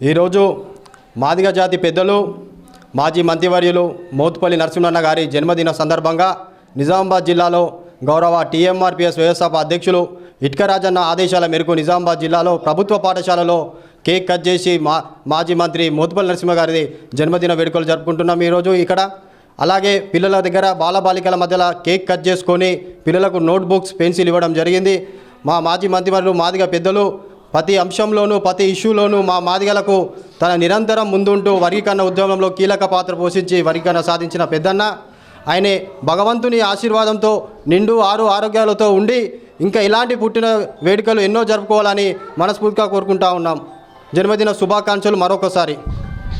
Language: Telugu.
ఈరోజు మాదిగ జాతి పెద్దలు మాజీ మంత్రివర్యులు మోత్పల్లి నరసింహన్న గారి జన్మదిన సందర్భంగా నిజామాబాద్ జిల్లాలో గౌరవ టీఎంఆర్పీఎస్ వ్యవస్థాపక అధ్యక్షులు ఇట్కరాజన్న ఆదేశాల మేరకు నిజామాబాద్ జిల్లాలో ప్రభుత్వ పాఠశాలలో కేక్ కట్ చేసి మాజీ మంత్రి మోత్పల్లి నరసింహ గారి జన్మదిన వేడుకలు జరుపుకుంటున్నాం ఈరోజు ఇక్కడ. అలాగే పిల్లల దగ్గర బాలబాలికల మధ్యలో కేక్ కట్ చేసుకొని పిల్లలకు నోట్బుక్స్ పెన్సిల్ ఇవ్వడం జరిగింది. మా మాజీ మంత్రివర్యులు మాదిగ పెద్దలు ప్రతి అంశంలోనూ ప్రతి ఇష్యూలోనూ మా మాదిగలకు తన నిరంతరం ముందుంటూ వర్గీకరణ ఉద్యమంలో కీలక పాత్ర పోషించి వర్గీకరణ సాధించిన పెద్దన్న. ఆయనే భగవంతుని ఆశీర్వాదంతో నిండు ఆరోగ్యాలతో ఉండి ఇంకా ఇలాంటి పుట్టిన వేడుకలు ఎన్నో జరుపుకోవాలని మనస్ఫూర్తిగా కోరుకుంటా ఉన్నాం. జన్మదిన శుభాకాంక్షలు మరొకసారి.